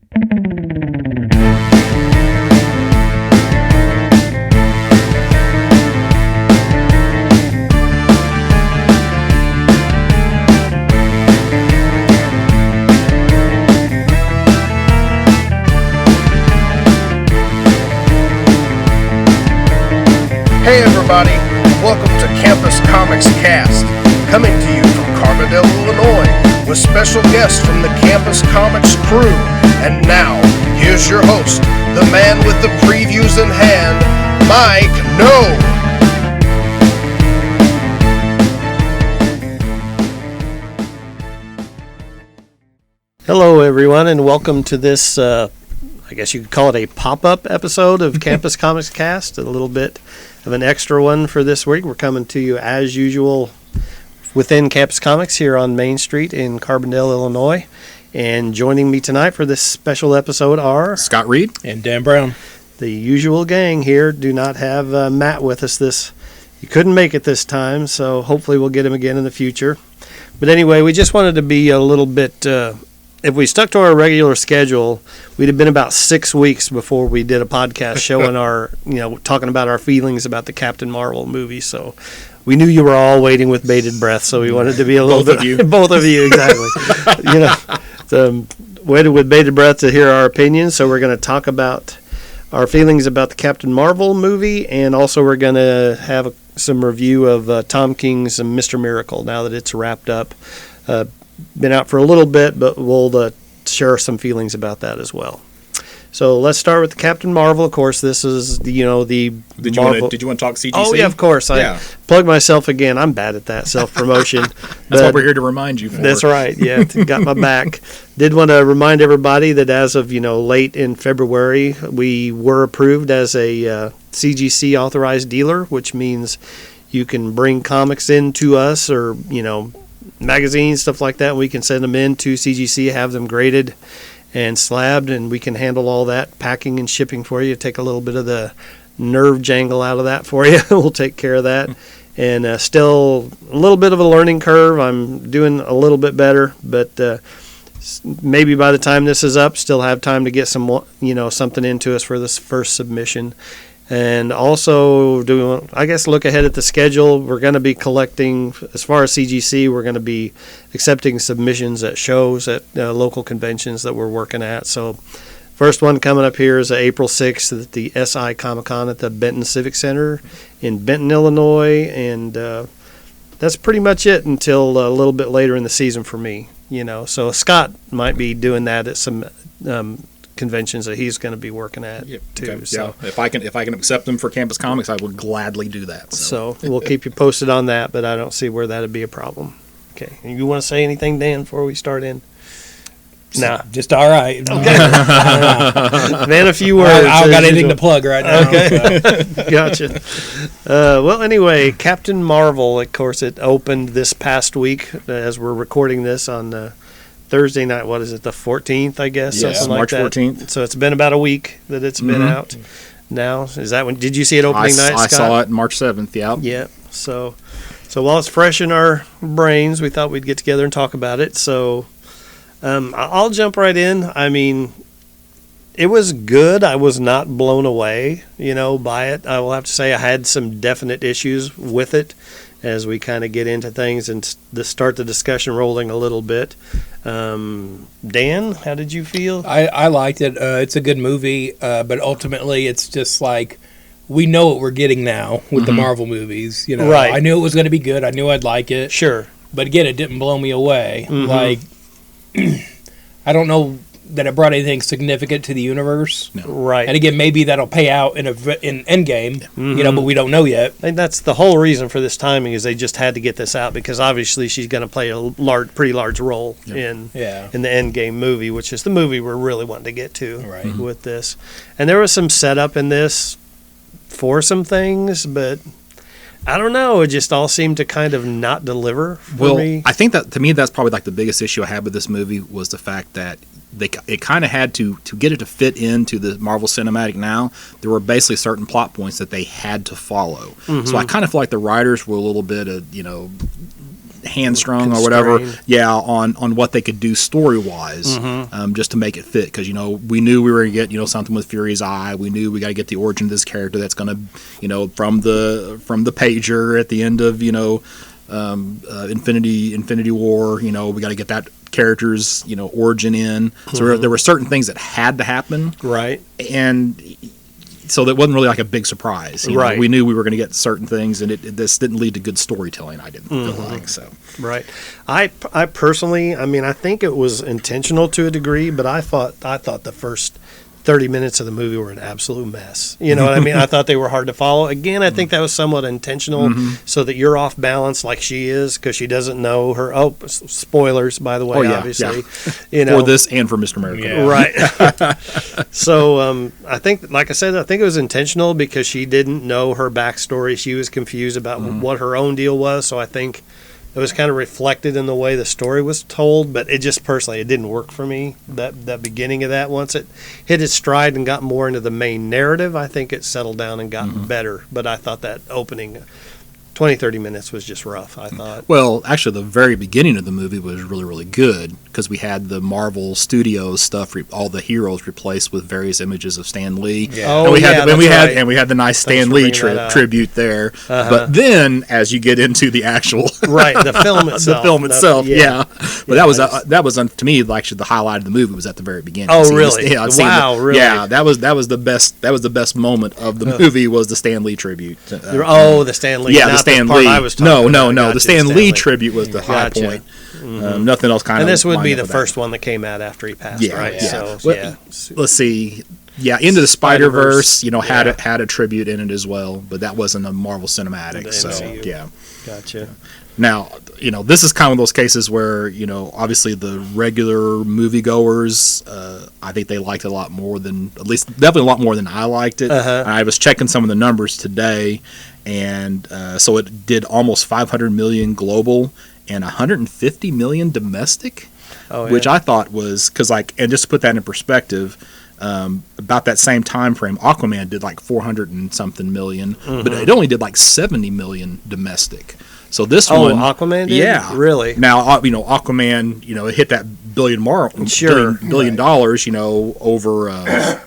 Hey everybody, welcome to Campus Comics Cast, coming to you from Carbondale, Illinois, with special guests from the Campus Comics crew. And now, here's your host, the man with the previews in hand, Mike No. Hello everyone, and welcome to this I guess you could call it a pop-up episode of Campus Comics Cast, a little bit of an extra one for this week. We're coming to you as usual within Campus Comics here on Main Street in Carbondale, Illinois. And joining me tonight for this special episode are Scott Reed and Dan Brown. The usual gang here. Do not have Matt with us he couldn't make it this time, so hopefully we'll get him again in the future. But anyway, we just wanted to be a little bit if we stuck to our regular schedule, we'd have been about 6 weeks before we did a podcast showing talking about our feelings about the Captain Marvel movie. So we knew you were all waiting with bated breath, so we wanted to be a little both of you. Both of you, exactly. Waited with bated breath to hear our opinions. So we're going to talk about our feelings about the Captain Marvel movie, and also we're going to have some review of Tom King's Mr. Miracle now that it's wrapped up. Been out for a little bit, but we'll share some feelings about that as well. So let's start with the Captain Marvel. Of course, this is the Marvel. Did you want to talk CGC? Oh yeah, of course. I plug myself again. I'm bad at that self-promotion. That's what we're here to remind you for. That's right. Yeah, got my back. Did want to remind everybody that as of late in February, we were approved as a CGC authorized dealer, which means you can bring comics in to us or magazines, stuff like that. We can send them in to CGC, have them graded and slabbed, and we can handle all that packing and shipping for you. Take a little bit of the nerve jangle out of that for you. We'll take care of that. And still a little bit of a learning curve. I'm doing a little bit better, but maybe by the time this is up, still have time to get some something into us for this first submission. And also, look ahead at the schedule. We're going to be collecting, as far as CGC, we're going to be accepting submissions at shows, at local conventions that we're working at. So, first one coming up here is April 6th at the SI Comic-Con at the Benton Civic Center in Benton, Illinois. And that's pretty much it until a little bit later in the season for me. So Scott might be doing that at some conventions that he's going to be working at too. Okay. So yeah. If I can accept them for Campus Comics, I would gladly do that. So we'll keep you posted on that, but I don't see where that'd be a problem. Okay. And you want to say anything, Dan, before we start in? Nah, just all right. Okay. Man, a few words. I don't got anything to plug right now. Okay. Gotcha. Well, anyway, Captain Marvel, of course, it opened this past week as we're recording this on Thursday night. What is it, the 14th, I guess? Yes, something March like that. 14th. So it's been about a week that it's been out now. Is that when? Did you see it opening night, Scott? I saw it March 7th, yeah. Yeah. So while it's fresh in our brains, we thought we'd get together and talk about it. So I'll jump right in. I mean, it was good. I was not blown away, by it. I will have to say I had some definite issues with it as we kind of get into things and start the discussion rolling a little bit. Dan, how did you feel? I liked it. It's a good movie, but ultimately it's just like we know what we're getting now with the Marvel movies. Right. I knew it was going to be good. I knew I'd like it. Sure. But again, it didn't blow me away. Mm-hmm. Like, I don't know that it brought anything significant to the universe. No. Right. And again, maybe that'll pay out in Endgame, but we don't know yet. And that's the whole reason for this timing is they just had to get this out because obviously she's going to play a pretty large role in the Endgame movie, which is the movie we're really wanting to get to with this. And there was some setup in this for some things, but I don't know. It just all seemed to kind of not deliver for me. I think that to me that's probably like the biggest issue I had with this movie was the fact that it kind of had to get it to fit into the Marvel Cinematic now. There were basically certain plot points that they had to follow. So I kind of feel like the writers were a little bit hamstrung or whatever. Constrained. Yeah, on what they could do story wise, just to make it fit. Because we knew we were going to get something with Fury's eye. We knew we got to get the origin of this character that's going to from the pager at the end of Infinity War. We got to get that character's origin in. So there were certain things that had to happen, Right. and so that wasn't really like a big surprise. Right. We knew we were going to get certain things, and this didn't lead to good storytelling. I didn't feel like so. Right. I personally, I think it was intentional to a degree, but I thought the first 30 minutes of the movie were an absolute mess. You know what I mean? I thought they were hard to follow. Again, I think that was somewhat intentional so that you're off balance like she is because she doesn't know her. Oh, spoilers, by the way, obviously. For this and for Mr. America. Yeah. Right. So I think, like I said, I think it was intentional because she didn't know her backstory. She was confused about what her own deal was. So I think it was kind of reflected in the way the story was told, but it just personally, it didn't work for me. That beginning of that, once it hit its stride and got more into the main narrative, I think it settled down and got better. But I thought that opening 20, 30 minutes was just rough, I thought. Well, actually, the very beginning of the movie was really, really good because we had the Marvel Studios stuff, all the heroes replaced with various images of Stan Lee. Yeah. Oh, and we yeah, that's right. we had the nice Thanks Stan for Lee bringing that up. tribute there. But then, as you get into the actual Right, the film itself. the film itself, yeah. But Yeah, that was to me actually the highlight of the movie was at the very beginning. Oh, Seeing really? Wow, really? Yeah, that was the best moment of the movie was the Stan Lee tribute. The Stan Lee. Yeah, not the Stan part Lee. I was talking No. about. The Gotcha, Stan Lee tribute was the high Gotcha. point. Nothing else kind of. And this would be lined the up with first one that came out after he passed, Yeah, right? yeah. So, Well, yeah. Let's see. Yeah, Into the Spider-Verse, Spider-Verse, had a tribute in it as well, but that wasn't a Marvel cinematic. The So MCU. yeah. Gotcha. Now, this is kind of those cases where, obviously the regular moviegoers, I think they liked it a lot more than, at least definitely a lot more than I liked it. Uh-huh. I was checking some of the numbers today, and so it did almost 500 million global and 150 million domestic, Oh, yeah. which I thought was, and just to put that in perspective, about that same time frame, Aquaman did like 400 and something million, but it only did like 70 million domestic. So this one, Aquaman did? yeah, Really? Now, Aquaman, it hit that Sure. billion dollars, over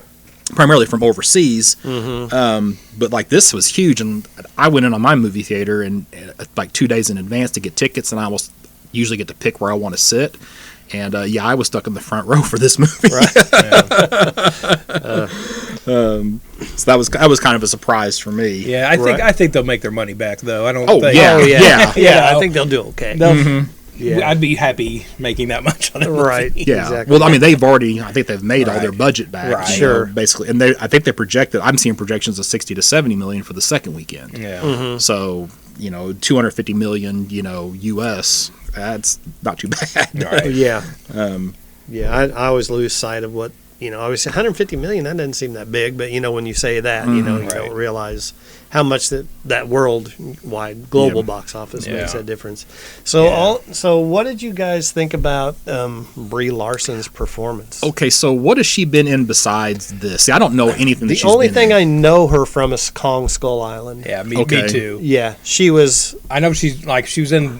primarily from overseas. But like this was huge, and I went in on my movie theater and like 2 days in advance to get tickets, and I almost usually get to pick where I want to sit. And I was stuck in the front row for this movie. Right. So that was kind of a surprise for me. Yeah, I think they'll make their money back though. I don't. Oh, think, yeah. Oh, yeah. Yeah. Yeah, I know, think they'll do okay. Yeah. I'd be happy making that much on it. Right. Yeah. Exactly. Well, I mean, I think they've made all their budget back. Right. Sure. Basically. And I think they projected, I'm seeing projections of 60 to 70 million for the second weekend. Yeah. So, 250 million, US, that's not too bad. Right. Yeah. I always lose sight of what, I was 150 million, that doesn't seem that big, but when you say that, you Right. don't realize how much that worldwide global box office makes Yeah. a difference. So Yeah. so what did you guys think about Brie Larson's performance? Okay, so what has she been in besides this? See, I don't know anything that The she's only been thing in. I know her from is Kong Skull Island. Yeah, me Okay. too. Yeah, she was. I know she was in.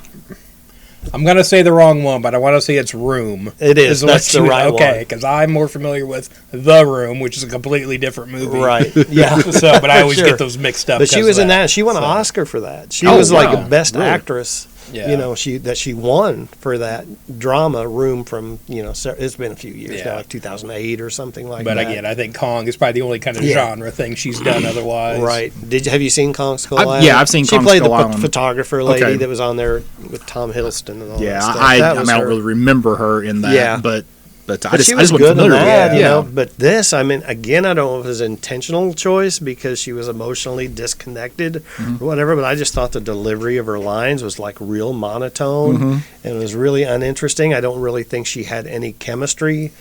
I'm gonna say the wrong one, but I want to say it's Room. It is. what That's she the was- right okay, one. because I'm more familiar with The Room, which is a completely different movie. Right. Yeah. So, but I always Sure. get those mixed up. But she 'cause was of in that. She won an So, Oscar for that. She Oh, was like wow. a best Really? actress. Yeah. She won for that drama Room from it's been a few years Yeah. now, like 2008 or something like But that. again, I think Kong is probably the only kind of Yeah. genre thing she's done otherwise. Right? Have you seen Kong Skull I've- Island? yeah, I've seen She Kong played Skull the Island. photographer lady Okay. that was on there with Tom Hiddleston and all Yeah, that stuff. I That was don't her. really remember her in that, Yeah. but I But just she I was just wasn't good in familiar with that, it. you know. But this, again, I don't know if it was an intentional choice because she was emotionally disconnected or whatever. But I just thought the delivery of her lines was like real monotone and it was really uninteresting. I don't really think she had any chemistry.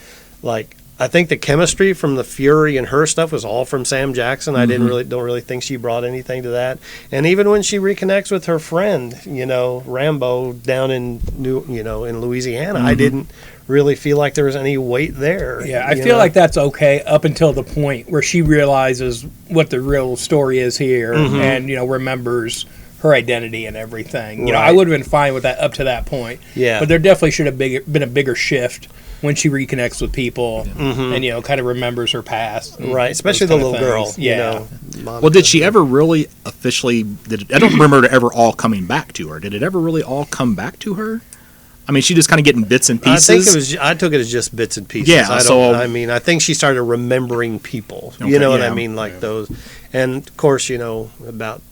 Like I think the chemistry from the Fury and her stuff was all from Sam Jackson. I don't really think she brought anything to that. And even when she reconnects with her friend, Rambo down in in Louisiana, I didn't really feel like there was any weight there. Yeah, I feel like that's okay up until the point where she realizes what the real story is here and, remembers her identity and everything. You know, Right. I would have been fine with that up to that point. Yeah. But there definitely should have been a bigger shift when she reconnects with people and, you know, kind of remembers her past. and Right, those especially the kind of little girl. things. You Yeah. know, Well, did she ever really officially? I don't remember it ever all coming back to her. Did it ever really all come back to her? I mean, she just kind of getting bits and I pieces. think it was. I took it as just bits and pieces. Yeah, I mean, I think she started remembering people. Okay, You know what yeah. I mean, like those. And of course, you know about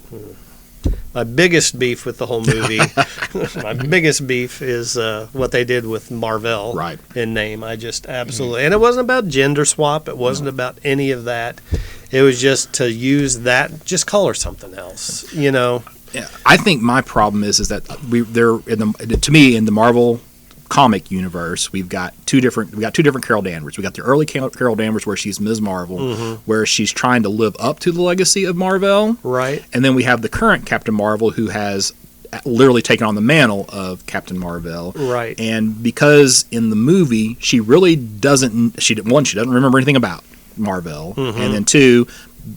my biggest beef with the whole movie. My biggest beef is what they did with Marvell. Right. In name, I just absolutely. And it wasn't about gender swap. It wasn't about any of that. It was just to use that. Just call her something else. You know. Yeah, I think my problem is that to me in the Marvel comic universe we got two different Carol Danvers. We got the early Carol Danvers where she's Ms. Marvel, where she's trying to live up to the legacy of Marvel, Right. and then we have the current Captain Marvel who has literally taken on the mantle of Captain Marvel. Right. And because in the movie she really doesn't she doesn't remember anything about Marvel, and then two,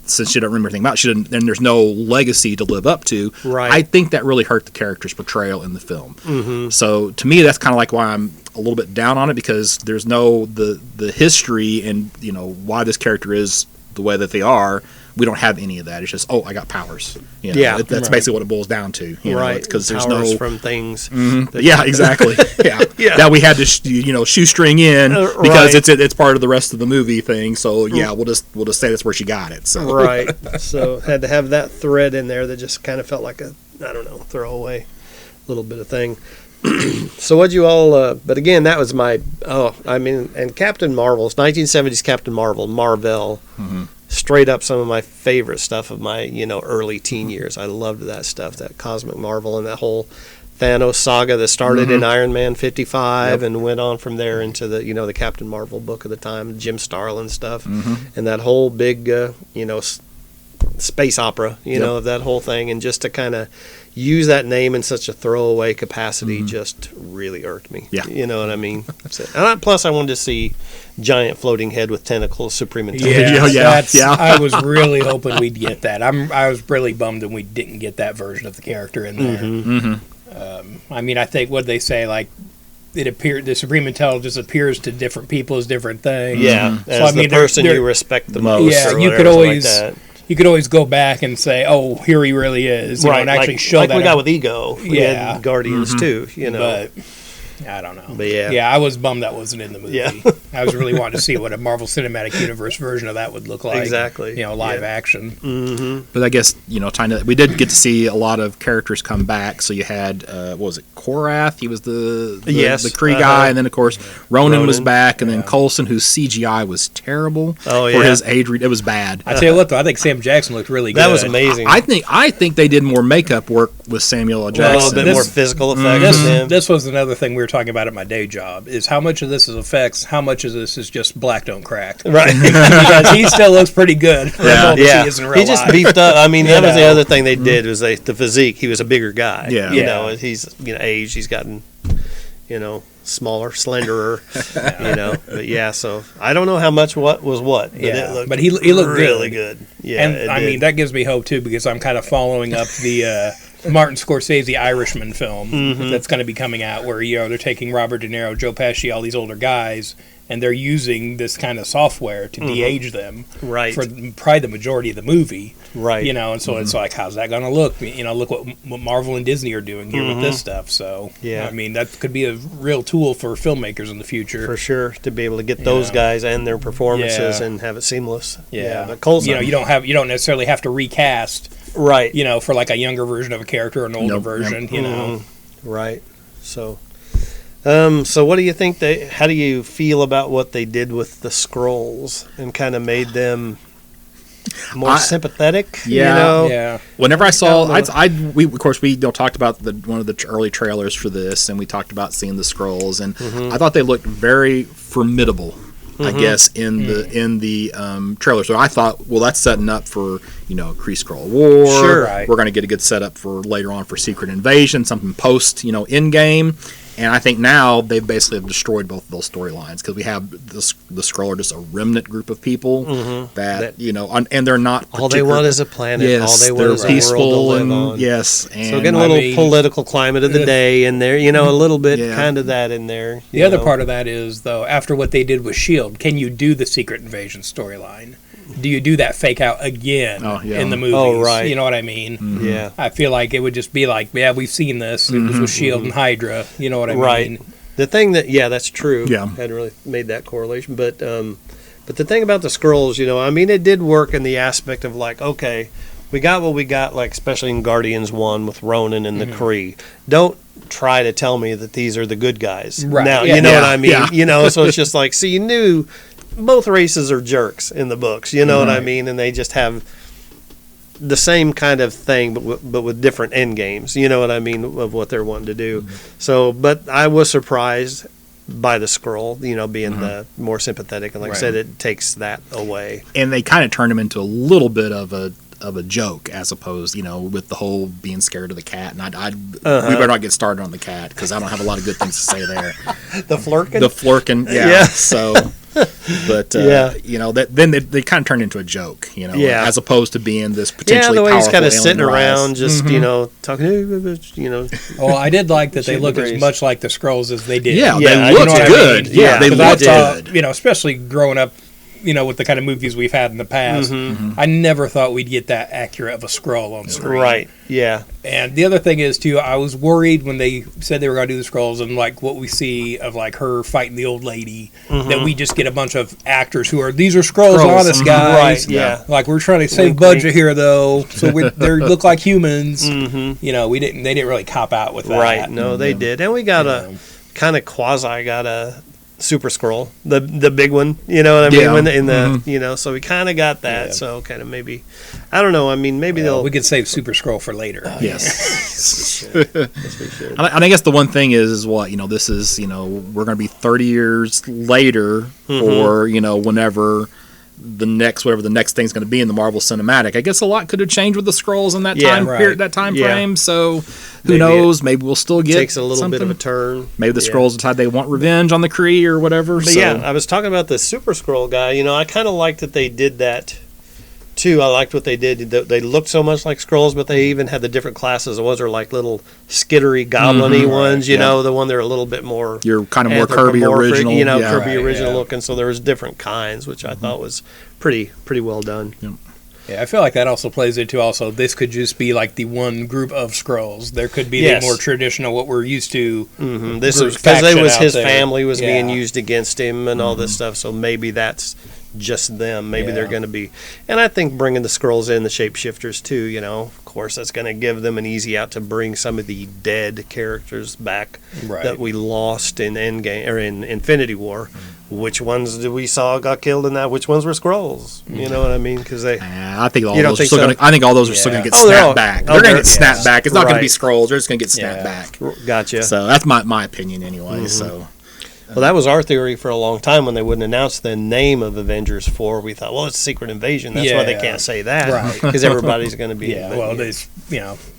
since she doesn't remember anything about it, then there's no legacy to live up to. Right. I think that really hurt the character's portrayal in the film. So to me, that's kind of like why I'm a little bit down on it, because there's no the history and you know why this character is the way that they are. We don't have any of that. It's just, oh, I got powers. You know, Yeah, that's basically what it boils down to. You know, Right. because there's Powers no from things. yeah, exactly. Yeah. Yeah. That we had to shoestring in because right. it's part of the rest of the movie thing. So yeah, we'll just say that's where she got it. So Right. So had to have that thread in there that just kind of felt like a, I don't know, throwaway little bit of thing. So what'd you all, but again, that was and Captain Marvel's 1970s Captain Marvel, straight up some of my favorite stuff of my, early teen years. I loved that stuff, that Cosmic Marvel and that whole Thanos saga that started in Iron Man 55 and went on from there into the, the Captain Marvel book of the time, Jim Starlin stuff, and that whole big, space opera, of that whole thing, and just to kind of use that name in such a throwaway capacity just really irked me. Yeah. You know what I mean? Plus, I wanted to see giant floating head with tentacles, Supreme Yeah, Intelligence. Yeah. I was really hoping we'd get that. I was really bummed that we didn't get that version of the character in there. I mean, I think what they say, like, the Supreme Intelligence appears to different people as different things. Yeah, So, as I mean, the person they're- you respect the most. Yeah, or you whatever, could something always like that. you could always go back and say, "Oh, here he really is," and actually show like that. we got with Ego. We Yeah. had Guardians too. But I don't know. But yeah. I was bummed that wasn't in the movie. Yeah. I was really wanting to see what a Marvel Cinematic Universe version of that would look like. Exactly. Live Yeah. action. But I guess we did get to see a lot of characters come back. So you had what was it, Korath? He was the Yes. Kree guy, and then of course Ronan was Ronan. back, and then Coulson, whose CGI was terrible. Oh, for yeah. his age, it was bad. I tell you what, though, I think Sam Jackson looked really good. That was amazing. I think they did more makeup work with Samuel L. a Jackson. little bit This- more physical effects with him. This was another thing we were talking about at my day job, is how much of this is effects, how much of this is just black don't crack. Right. Because he still looks pretty good. For as old as Yeah. he is in real He just life. beefed up. I mean, that was the know. other thing they did was the physique. He was a bigger guy. Yeah. You Yeah. know, he's aged. He's gotten smaller, slenderer. But yeah. So I don't know how much what was what. But Yeah, it looked but he looked really good. good. Yeah. And it I did. mean, that gives me hope too, because I'm kind of following up the Martin Scorsese Irishman film that's going to be coming out, where they're taking Robert De Niro, Joe Pesci, all these older guys, and they're using this kind of software to de-age them Right. for probably the majority of the movie. Right. And so it's like, how's that going to look? Look what Marvel and Disney are doing here with this stuff. So, Yeah. I mean, that could be a real tool for filmmakers in the future. For sure, to be able to get those guys and their performances Yeah. and have it seamless. Yeah. But Coulson, you don't necessarily have to recast, right? for like a younger version of a character or an older Nope. version, Right. So, what do you think how do you feel about what they did with the Skrulls and kind of made them more sympathetic? Yeah. Yeah. Whenever I saw, I don't we talked about one of the early trailers for this, and we talked about seeing the Skrulls, and I thought they looked very formidable. I guess in the trailer, so I thought, well, that's setting up for Kree Skrull War. Sure. Right. We're going to get a good setup for later on for Secret Invasion, something post in game. And I think now they've basically have destroyed both of those storylines because we have the Skrull are just a remnant group of people that and they're not all they want is a planet. Yes, all they they're want is peaceful a world to live and on. yes, and So getting a little political climate of the day in there, a little bit kind of that in there. The other part of that is, though, after what they did with S.H.I.E.L.D., can you do the Secret Invasion storyline? Do you do that fake out again in the movies? Oh, right. You know what I mean? Mm-hmm. Yeah. I feel like it would just be like, yeah, we've seen this. It was with S.H.I.E.L.D. and Hydra. You know what I Right. mean? The thing that, that's true. Yeah. Hadn't really made that correlation. But the thing about the Skrulls, it did work in the aspect of like, okay, we got what we got, like especially in Guardians 1 with Ronan and the Kree. Don't try to tell me that these are the good guys. Right. Now, Yeah. you know what I mean? Yeah. So it's just like, so you knew both races are jerks in the books, you know what I mean? And they just have the same kind of thing, but with different end games, you know what I mean, of what they're wanting to do. So, but I was surprised by the Skrull, being the more sympathetic, and like I said, it takes that away. and they kind of turned him into a little bit of a joke as opposed, with the whole being scared of the cat. And we better not get started on the cat because I don't have a lot of good things to say there. The Flurkin? The Flurkin, yeah. Yeah. So, but then they kind of turned into a joke, Yeah. as opposed to being this potentially the way he's powerful kind of alien sitting race. around, just talking, Well, I did like that they Shooting look the as breeze. much like the Skrulls as they did. Yeah, Yeah, they you looked know what I good. mean? Yeah, they 'Cause looked I thought, good. especially growing up, with the kind of movies we've had in the past, I never thought we'd get that accurate of a Skrull on screen. Right? Yeah. And the other thing is too, I was worried when they said they were going to do the Skrulls and like what we see of like her fighting the old lady, that we just get a bunch of actors who are these are Skrulls, honest guys. Right, yeah. Like we're trying to save Wink, budget wink. here though, so they look like humans. They didn't really cop out with that. Right. No, they did, and we got a kind of got a Super Skrull, the big one. You know what I mean? Yeah. When in the so we kind of got that. Yeah. So kind of maybe, I don't know. I mean, maybe they'll. We could save Super Skrull for later. Yes. Yes, we should. And I guess the one thing is what, this is, we're going to be 30 years later or, whenever whatever the next thing's going to be in the Marvel Cinematic. I guess a lot could have changed with the Skrulls in that time period, that time frame. So who Maybe knows? Maybe we'll still get Takes a little something. bit of a turn. Maybe the Skrulls decide they want revenge on the Kree or whatever. But I was talking about the Super Skrull guy. I kind of liked that they did that too. I liked what they did. They looked so much like Skrulls, but they even had the different classes. The ones are like little skittery, goblin-y ones. The one they're a little bit more. You're kind of more Kirby anthropomorphic, original. Kirby Right, original yeah. looking. So there was different kinds, which I thought was pretty well done. Yeah, I feel like that also plays into this could just be like the one group of Skrulls. There could be Yes. the more traditional, what we're used to. This group is because faction out his there. family was being Yeah. used against him and all this stuff. So maybe that's just them. Maybe they're going to be, and I think bringing the Skrulls in, the shapeshifters too. Of course, that's going to give them an easy out to bring some of the dead characters back Right. that we lost in Endgame or in Infinity War. Which ones did we saw got killed in that? Which ones were Skrulls? You know what I mean? Because they. I think all You don't those are think still so? going to. I think all those are still going to get Oh, they're snapped all- back. oh, They're going to they're- get snapped back. It's not going to be Right. Skrulls. They're just going to get snapped Yeah. back. Gotcha. So that's my opinion anyway. So Well, that was our theory for a long time when they wouldn't announce the name of Avengers 4. We thought, well, it's Secret Invasion. That's why they Yeah. can't say that. Right. Because everybody's going to be. Yeah, well, they've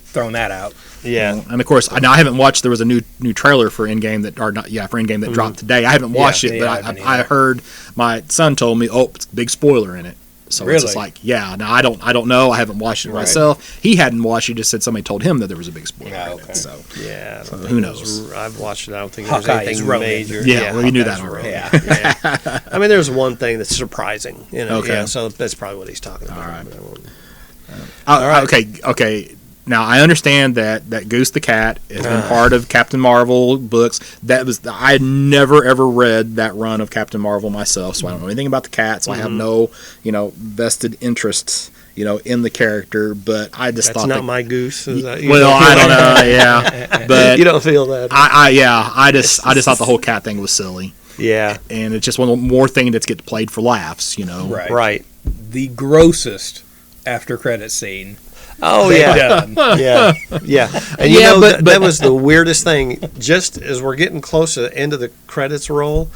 thrown that out. Yeah. and of course, I haven't watched. There was a new trailer for Endgame for Endgame that dropped today. I haven't watched it, yeah, but I haven't I either. heard my son told me, it's a big spoiler in it. So it's just Really? like, now I don't know. I haven't watched it Right. myself. He hadn't watched it. Just said somebody told him that there was a big spoiler Yeah, in okay. it. So Yeah. I don't who think knows? it was- I've watched it. I don't think there's Hawkeye is anything Ronan. major. Yeah, well, you knew that Hawkeye's already. Ronan. Yeah. I mean, there's one thing that's surprising. Okay. Yeah, so that's probably what he's talking about. All right. But I won't- Okay. Now I understand that Goose the Cat has been part of Captain Marvel books. I had never ever read that run of Captain Marvel myself, so I don't know anything about the cat. So I have no vested interest in the character. But I just That's thought not that, my goose. Is that, you well, don't feel I don't that? know. Yeah, but You don't feel that. I just thought the whole cat thing was silly, Yeah. and it's just one more thing that's get played for laughs. Right. Right. The grossest after credit scene. Oh, they've yeah. done. Yeah, yeah, and but that was the weirdest thing. Just as we're getting close to the end of the credits roll,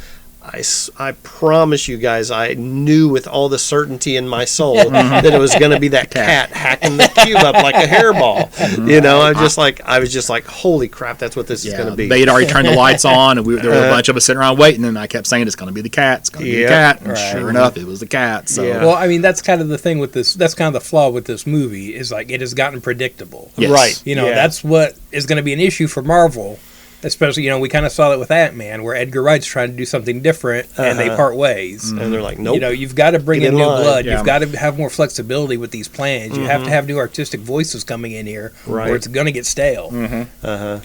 I promise you guys, I knew with all the certainty in my soul that it was going to be that cat hacking the cube up like a hairball. You know, I was just like, holy crap, that's what this is going to be. They had already turned the lights on, and there were a bunch of us sitting around waiting, and I kept saying, it's going to be the cat, it's going to be the cat. And sure enough, it was the cat. So. Yeah. Well, I mean, that's kind of the thing with this. That's kind of the flaw with this movie is like it has gotten predictable. Yes. Right. You know, that's what is going to be an issue for Marvel. Especially, you know, we kind of saw that with Ant-Man, where Edgar Wright's trying to do something different, and they part ways. And they're like, nope. You know, you've got to bring Get in in new line. blood. Yeah. You've got to have more flexibility with these plans. You have to have new artistic voices coming in here, Right. or it's going to get stale. Well,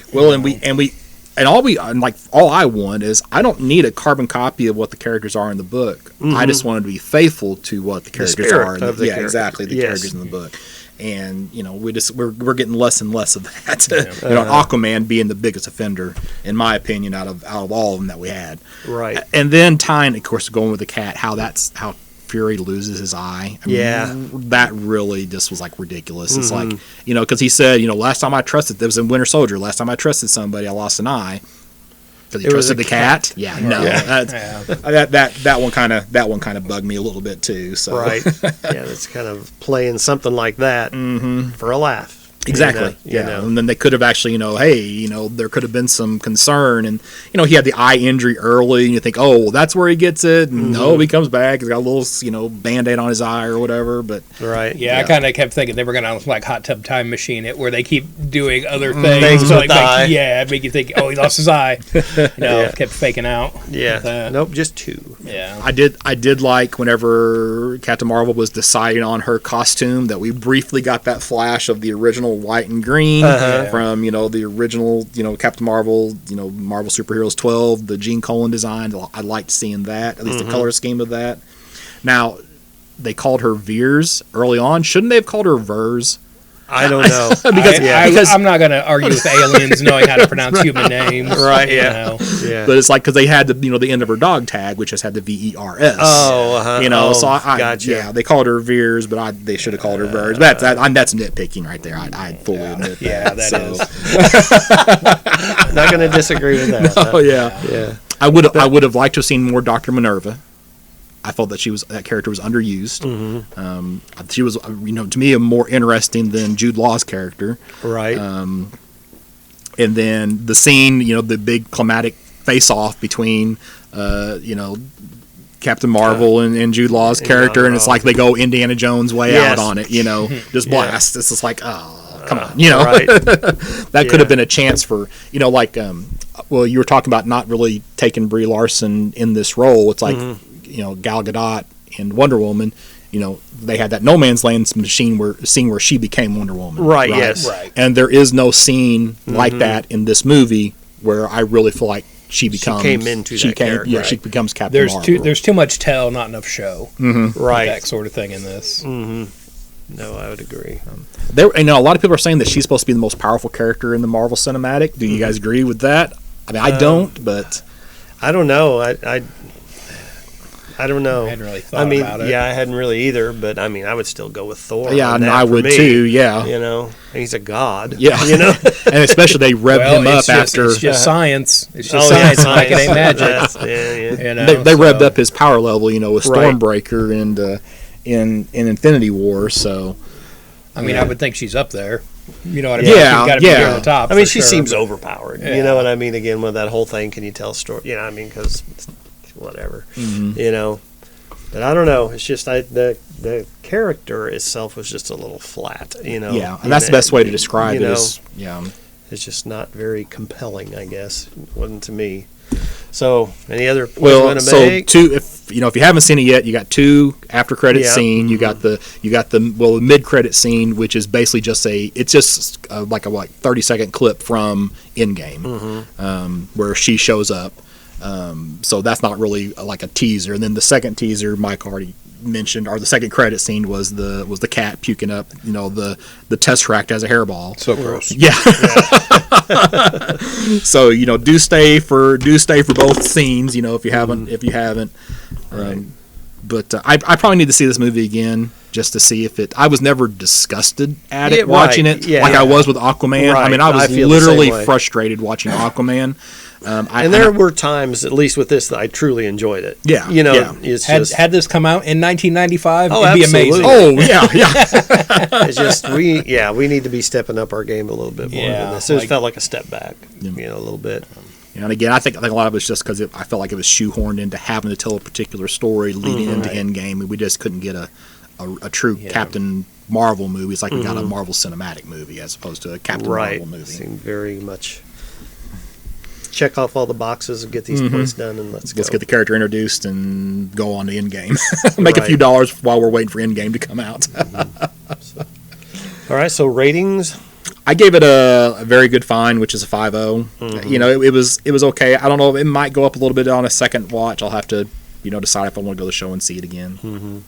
all I want is I don't need a carbon copy of what the characters are in the book. I just want to be faithful to what the characters spirit are. of the characters. Exactly, the Yes. characters in the book. And you know, we're getting less and less of that. You know, Aquaman being the biggest offender, in my opinion, out of all of them that we had. Right. And then tying, of course, going with the cat, how Fury loses his eye. I mean, Yeah. that really just was like ridiculous. It's like, you know, because he said, you know, last time I trusted, there was in Winter Soldier, last time I trusted somebody, I lost an eye. Because he It was trusted a the cat. Yeah, no, Yeah. that one kind of bugged me a little bit too. So Right. Yeah, that's kind of playing something like that for a laugh. exactly, You know. and then they could have actually, you know, hey, you know, there could have been some concern, and you know, he had the eye injury early, and you think, oh, well, that's where he gets it, and no, he comes back, he's got a little, you know, Band-Aid on his eye or whatever, but Right. Yeah, I kind of kept thinking they were going to like Hot Tub Time Machine it, where they keep doing other things. Things So with the eye. yeah, make you think, oh, he lost his eye. Kept faking out. Yeah. Nope, just two. Yeah. I did like whenever Captain Marvel was deciding on her costume that we briefly got that flash of the original white and green from, you know, the original, you know, Captain Marvel, you know, Marvel Superheroes 12, the Gene Colan design. I liked seeing that, at least the color scheme of that. Now, they called her Veers early on. Shouldn't they have called her Vers? I don't know. because I'm not going to argue with aliens knowing how to pronounce human names. Right, you yeah. know. Yeah. but it's like because they had the, you know, the end of her dog tag, which just had the VERS. Oh, You know, so I gotcha. yeah, they called her Veers, but they should have called her Vers. That's nitpicking right there. I fully admit that. Yeah, that so. is. Not going to disagree with that. Oh yeah. Yeah. I would have liked to have seen more Dr. Minerva. I thought that that character was underused. She was, you know, to me, more interesting than Jude Law's character. Right. And then the scene, you know, the big climatic face-off between, you know, Captain Marvel and Jude Law's character, and it's like they go Indiana Jones way Yes. out on it, you know, just Yeah. blast. It's just like, oh, come on, you know. Right. That could have been a chance for, you know, like, well, you were talking about not really taking Brie Larson in this role. It's like, you know, Gal Gadot in Wonder Woman, you know, they had that No Man's Land scene where she became Wonder Woman. Right, yes. Right. And there is no scene like that in this movie where I really feel like she becomes. came into that character. Yeah, she becomes Captain There's Marvel. there's too much tell, not enough show. Right. That sort of thing in this. No, I would agree. You know, a lot of people are saying that she's supposed to be the most powerful character in the Marvel Cinematic. Do you guys agree with that? I mean, I don't, but I don't know. I don't know. I hadn't really thought about it. Yeah, I hadn't really either, but I mean, I would still go with Thor. yeah, on and that I for would me. too. Yeah, You know, he's a god. yeah. You know, And especially they revved him up it's just, after it's just science. It's just Oh, yeah, science. Like it ain't magic. Yeah. You know, they revved so- up his power level. You know, with Right. Stormbreaker and in Infinity War. So I mean, I would think she's up there. You know what I mean? Yeah, She's got to be yeah. near the top. I mean, for she sure. seems overpowered. You Yeah. know what I mean? Again, with that whole thing, can you tell a story? You know, I mean, because whatever. You know, but I don't know. It's just the character itself was just a little flat. You know. yeah, and that's the best way to describe you it. know, Is yeah. It's just not very compelling, I guess. It wasn't to me. So, any other points you Well, want to so make? if you haven't seen it yet, you got two after credit Yeah. scene. You got the mid credit scene, which is basically just like a 30-second clip from Endgame, where she shows up. So that's not really like a teaser. And then the second teaser, Mike already mentioned, or the second credit scene was the cat puking up, you know, the Tesseract as a hairball. So gross. Yeah. So, you know, do stay for both scenes, you know, if you haven't. But I probably need to see this movie again just to see if it. I was never disgusted at it Yeah, watching right. it Yeah. like I was with Aquaman. I Right. mean, I was I feel the literally same way. frustrated watching Aquaman. And there were times, at least with this, that I truly enjoyed it. Yeah, You know, yeah. it's Had, just, had this come out in 1995, Oh, it'd be absolutely. amazing. Oh yeah. it's just, we need to be stepping up our game a little bit more Yeah, than this. It like- felt like a step back, a little bit. And again, I think a lot of it's just because I felt like it was shoehorned into having to tell a particular story leading into Endgame, and we just couldn't get a true Captain Marvel movie. It's like we got a Marvel cinematic movie as opposed to a Captain Right. Marvel movie. Seemed very much check off all the boxes and get these points done, and let's go. Let's get the character introduced and go on to Endgame. Make a Right. few dollars while we're waiting for Endgame to come out. All right, so ratings. I gave it a very good fine, which is a 5.0. You know, it was okay. I don't know. It might go up a little bit on a second watch. I'll have to, decide if I want to go to the show and see it again.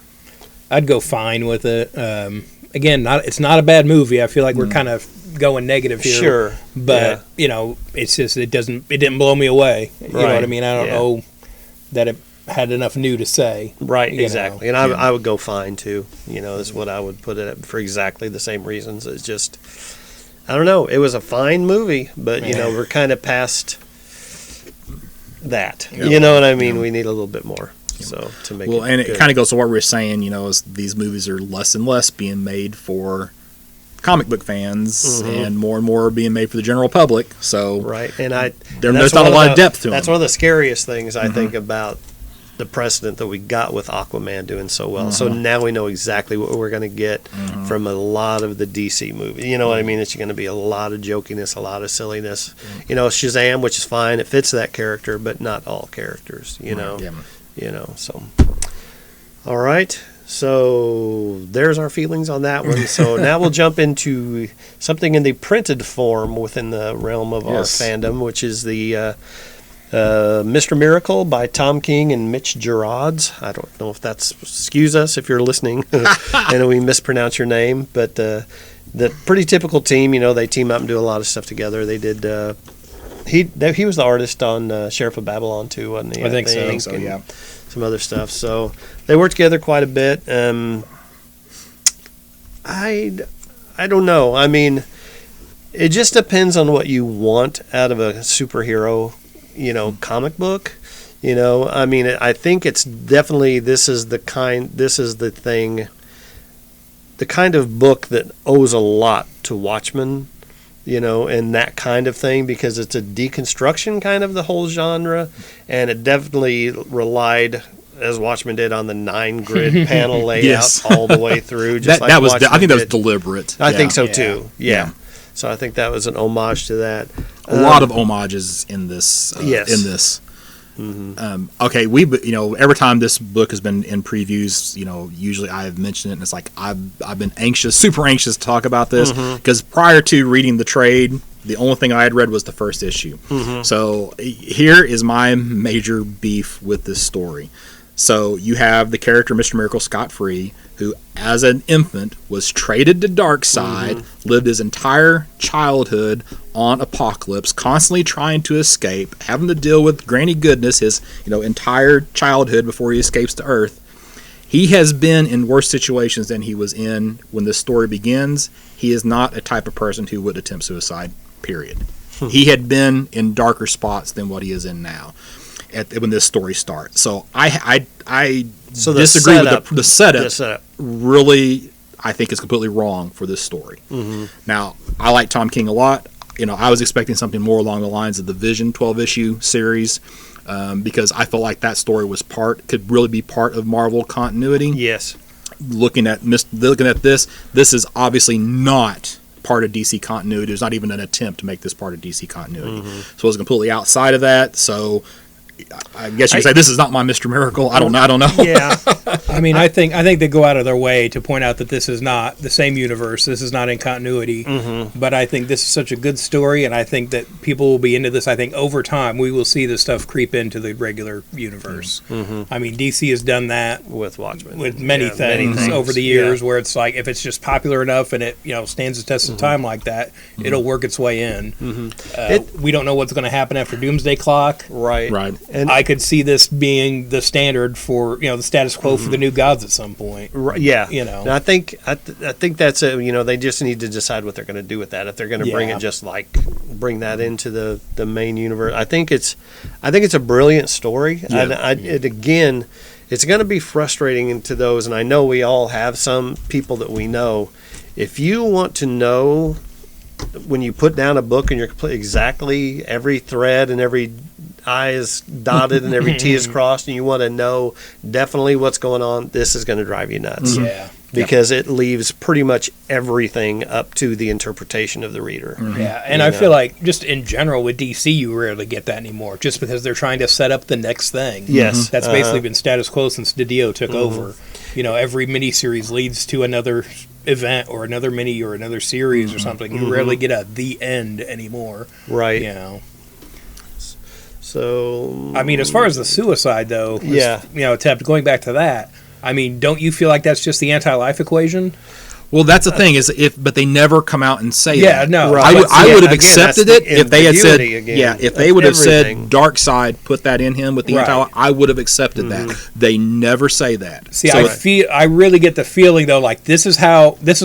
I'd go fine with it. Again, it's not a bad movie. I feel like we're kind of going negative here. Sure, But, it's just, it didn't blow me away. You know Right, what I mean? I don't yeah. know that it had enough new to say. Right, you exactly. know. And I would go fine too. Is what I would put it at for exactly the same reasons. It's just, I don't know. It was a fine movie, but we're kind of past that. You know what I mean? We need a little bit more. So to make Well, it and it good. kind of goes to what we were saying, is these movies are less and less being made for comic book fans, and more are being made for the general public. So right. And there's not a lot of depth to That's them. one of the scariest things I think about the precedent that we got with Aquaman doing so well. So now we know exactly what we're going to get from a lot of the DC movies. You know what I mean? It's going to be a lot of jokiness, a lot of silliness. Shazam, which is fine, it fits that character, but not all characters. So all right. So there's our feelings on that one. So now we'll jump into something in the printed form within the realm of our fandom, which is the Mr. Miracle by Tom King and Mitch Gerads. I don't know if that's, excuse us if you're listening. I know we mispronounce your name, but the pretty typical team, they team up and do a lot of stuff together. They did, he was the artist on Sheriff of Babylon too, wasn't he? I think so, and yeah. Some other stuff. So they work together quite a bit. I don't know. I mean, it just depends on what you want out of a superhero, comic book. I mean, I think it's definitely this is the kind of book that owes a lot to Watchmen, and that kind of thing, because it's a deconstruction kind of the whole genre, and it definitely relied, as Watchmen did, on the 9-grid panel layout Yes. all the way through. Just I Watchmen think that was did. deliberate. I Yeah. think so Yeah. too. Yeah. So I think that was an homage to that. A lot of homages in this. Yes. In this. Okay, every time this book has been in previews, usually I've mentioned it, and it's like I've been super anxious to talk about this because prior to reading the trade, the only thing I had read was the first issue. So here is my major beef with this story. So you have the character Mr. Miracle scot-free, who as an infant was traded to Darkseid, lived his entire childhood on Apocalypse, constantly trying to escape, having to deal with Granny Goodness his entire childhood before he escapes to Earth. He has been in worse situations than he was in when this story begins. He is not a type of person who would attempt suicide, period. He had been in darker spots than what he is in now when this story starts. So I So the disagree setup- with the setup. the setup. Really, I think is completely wrong for this story. Now, I like Tom King a lot. I was expecting something more along the lines of the Vision 12-issue series because I felt like that story could really be part of Marvel continuity. Yes. Looking at this is obviously not part of DC continuity. There's not even an attempt to make this part of DC continuity. So it was completely outside of that. So I guess you could say this is not my Mr. Miracle. I don't know. Yeah. I mean, I think they go out of their way to point out that this is not the same universe. This is not in continuity. But I think this is such a good story, and I think that people will be into this. I think over time we will see this stuff creep into the regular universe. I mean, DC has done that With Watchmen. with many things over the years, where it's like if it's just popular enough and it stands the test of time like that, it'll work its way in. We don't know what's going to happen after Doomsday Clock. Right. And I could see this being the standard for the status quo for the New Gods at some point. Yeah, And I think that's they just need to decide what they're going to do with that. If they're going to bring Yeah. it, just like bring that into the main universe. I think it's a brilliant story. Yeah. Again, it's going to be frustrating to those, and I know we all have some people that we know. If you want to know when you put down a book and you're exactly every thread and every I is dotted and every T is crossed, and you want to know definitely what's going on, this is going to drive you nuts. Yeah. Because it leaves pretty much everything up to the interpretation of the reader. Yeah, and I feel like just in general with DC, you rarely get that anymore, just because they're trying to set up the next thing. Yes. That's basically been status quo since DiDio took over. Every miniseries leads to another event or another mini or another series or something. You rarely get a the end anymore. Right. So I mean, as far as the suicide though, going back to that. I mean, don't you feel like that's just the anti-life equation? Well, that's the thing but they never come out and say that. No. Right. I would have Again, accepted that's it the if they had said, ambiguity again. if they That's would have everything. said Dark Side, put that in him with the Right. anti. I would have accepted that. They never say that. See, So I really get the feeling though, like this is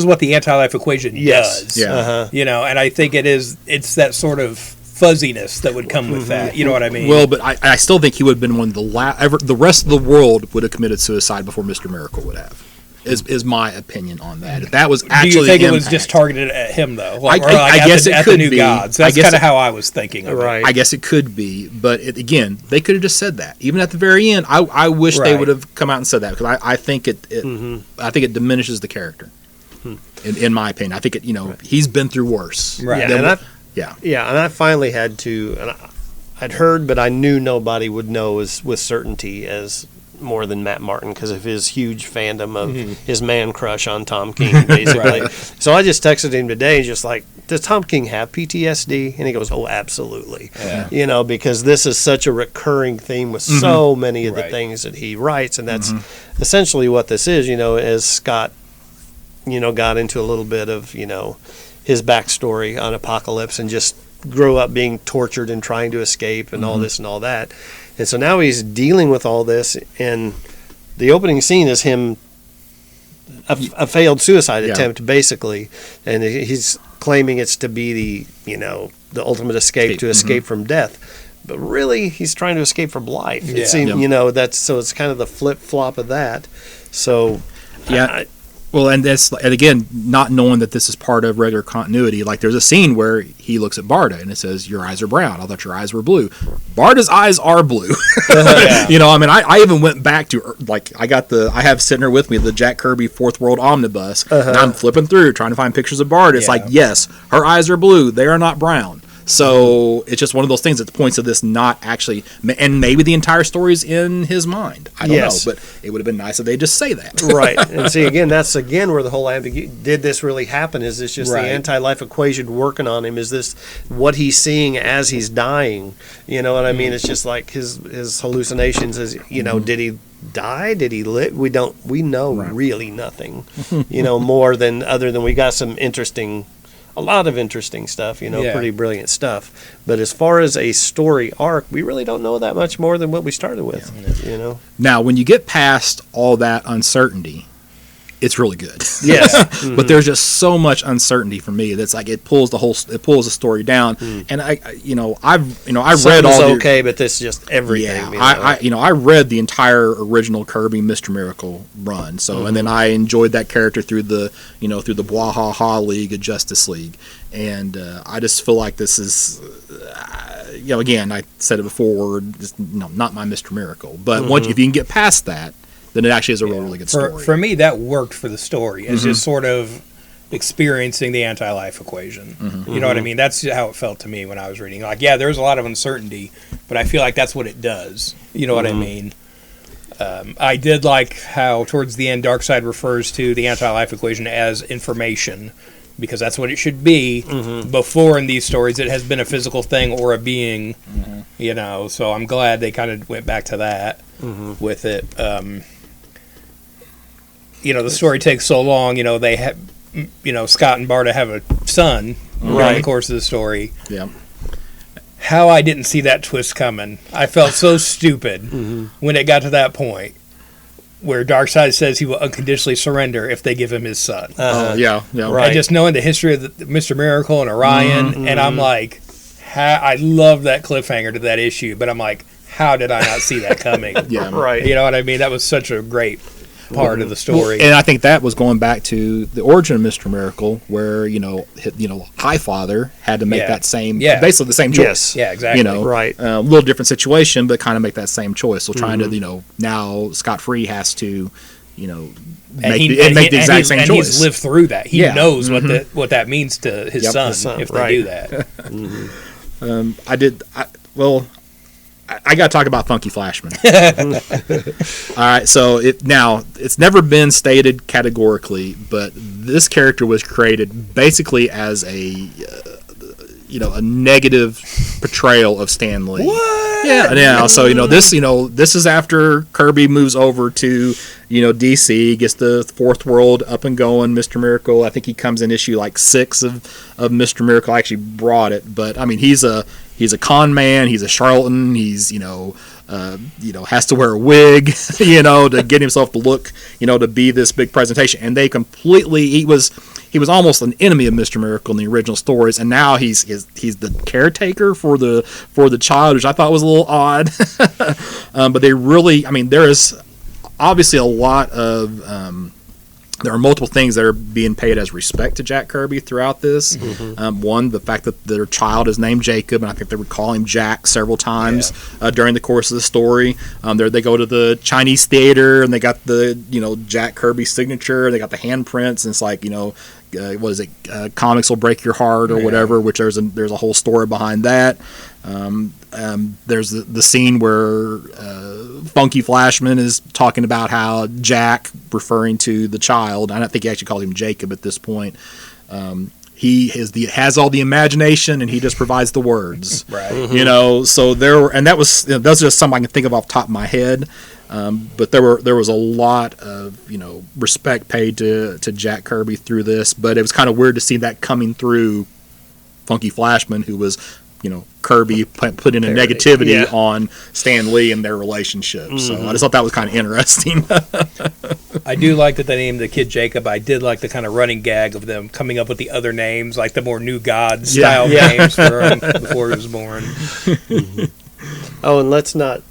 what the anti-life equation does. Yeah. And I think it's that sort of fuzziness that would come with that. You know what I mean? Well, but I still think he would have been one of the rest of the world would have committed suicide before Mr. Miracle would have. Is my opinion on that. If that was actually do you think the it was impact. just targeted at him though? I guess it at could the New be. Gods. I That's guess kind of it- how I was thinking of it. Right. I guess it could be, but again, they could have just said that. Even at the very end, I wish they Right. would have come out and said that because I think I think it diminishes the character. In my opinion, I think he's been through worse. Right. Yeah, than and what- and I finally had to, and I'd heard, but I knew nobody would know with certainty as more than Matt Martin because of his huge fandom of his man crush on Tom King, basically. So I just texted him today, just like, does Tom King have PTSD? And he goes, oh, absolutely. Yeah. Because this is such a recurring theme with so many of the Right. things that he writes, and that's essentially what this is, as Scott, got into a little bit of, his backstory on Apocalypse and just grew up being tortured and trying to escape and all this and all that. And so now he's dealing with all this, and the opening scene is him, a failed suicide attempt, basically, and he's claiming it's to be the ultimate escape, to escape from death. But really, he's trying to escape from life. Yeah. It seems, so it's kind of the flip-flop of that. So, Yeah. Well, and again, not knowing that this is part of regular continuity, like there's a scene where he looks at Barda and it says, "Your eyes are brown. I thought your eyes were blue." Barda's eyes are blue. I even went back to I have sitting here with me the Jack Kirby Fourth World Omnibus, and I'm flipping through trying to find pictures of Barda. It's like, yes, her eyes are blue. They are not brown. So it's just one of those things that points to this not actually, and maybe the entire story's in his mind. I don't know, but it would have been nice if they just say that. Right. And see, that's where the whole ambiguity, did this really happen? Is this just the anti-life equation working on him? Is this what he's seeing as he's dying? You know what I mean? It's just like his hallucinations is, did he die? Did he live? We know really nothing, more than other than we got some a lot of interesting stuff, pretty brilliant stuff. But as far as a story arc, we really don't know that much more than what we started with, Now, when you get past all that uncertainty, it's really good. Yes. But there's just so much uncertainty for me that's like it pulls the story down. And I've read all the okay, but this is just everything. Yeah, I read the entire original Kirby Mr. Miracle run. So and then I enjoyed that character through the Bwahaha League of Justice League. And I just feel like this is again, I said it before, just, not my Mr. Miracle. But once if you can get past that, then it actually is a really good story. For me, that worked for the story. It's just sort of experiencing the anti-life equation. You know what I mean? That's how it felt to me when I was reading. Like, there's a lot of uncertainty, but I feel like that's what it does. You know what I mean? I did like how towards the end Darkseid refers to the anti-life equation as information, because that's what it should be. Before in these stories it has been a physical thing or a being, so I'm glad they kind of went back to that with it. The story takes so long, they have, Scott and Barda have a son during the course of the story. Yeah. how I didn't see that twist coming. I felt so stupid when it got to that point where Darkseid says he will unconditionally surrender if they give him his son. yeah. Right. And just knowing the history of Mr. Miracle and Orion, and I'm like, I love that cliffhanger to that issue, but I'm like, how did I not see that coming? Yeah. Right. You know what I mean? That was such a great part of the story. And I think that was going back to the origin of Mr. Miracle, where Highfather had to make that same, basically the same choice. Yes. Yeah, exactly. Right. A little different situation, but kind of make that same choice. So trying to, now Scott Free has to, make the exact same choice. And he's lived through that. He Yeah. knows what that means to his son if they do that. I got to talk about Funky Flashman. All right, so it's never been stated categorically, but this character was created basically as a negative portrayal of Stan Lee. What? Yeah. So this is after Kirby moves over to DC, gets the Fourth World up and going. Mr. Miracle, I think he comes in issue like 6 of Mr. Miracle. I actually brought it, but I mean he's a con man. He's a charlatan. He's has to wear a wig, to get himself to look, to be this big presentation. And they completely he was almost an enemy of Mr. Miracle in the original stories, and now he's the caretaker for the child, which I thought was a little odd. But they really, there is obviously a lot of. There are multiple things that are being paid as respect to Jack Kirby throughout this. One, the fact that their child is named Jacob, and I think they would call him Jack several times during the course of the story. They go to the Chinese theater, and they got the Jack Kirby signature. They got the handprints, and it's like what is it? Comics will break your heart or whatever. Which there's a whole story behind that. There's the scene where Funky Flashman is talking about how Jack, referring to the child, I don't think he actually called him Jacob at this point. He has all the imagination, and he just provides the words. Right. So that's just something I can think of off the top of my head. But there was a lot of respect paid to Jack Kirby through this, but it was kind of weird to see that coming through Funky Flashman, who was Kirby put in a negativity on Stan Lee and their relationship. So I just thought that was kind of interesting. I do like that they named the kid Jacob. I did like the kind of running gag of them coming up with the other names, like the more New God style names for him before he was born. Oh, and let's not,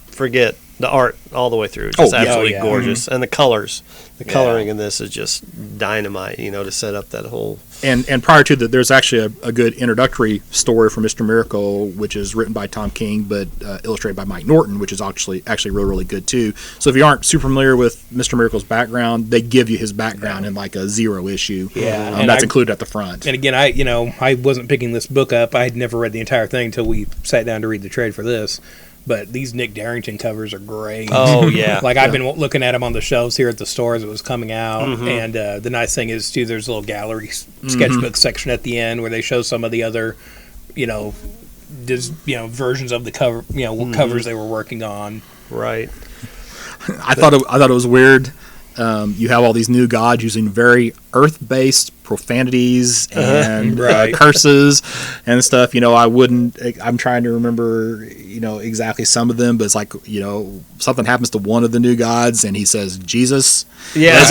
forget the art all the way through. Just absolutely gorgeous. And the colors. The coloring in this is just dynamite, to set up that whole... And prior to that, there's actually a good introductory story for Mr. Miracle, which is written by Tom King, but illustrated by Mike Norton, which is actually really, really good, too. So if you aren't super familiar with Mr. Miracle's background, they give you his background in like a 0 issue. Yeah. And that's included at the front. And again, I wasn't picking this book up. I had never read the entire thing until we sat down to read the trade for this. But these Nick Darrington covers are great. Oh, yeah. I've been looking at them on the shelves here at the store as it was coming out. And the nice thing is, too, there's a little gallery sketchbook section at the end where they show some of the other, versions of the cover, what covers they were working on. Right. I thought it was weird. You have all these new gods using very earth-based profanities and curses and stuff. I'm trying to remember, exactly some of them, but it's like, something happens to one of the new gods and he says Jesus. Yeah. That's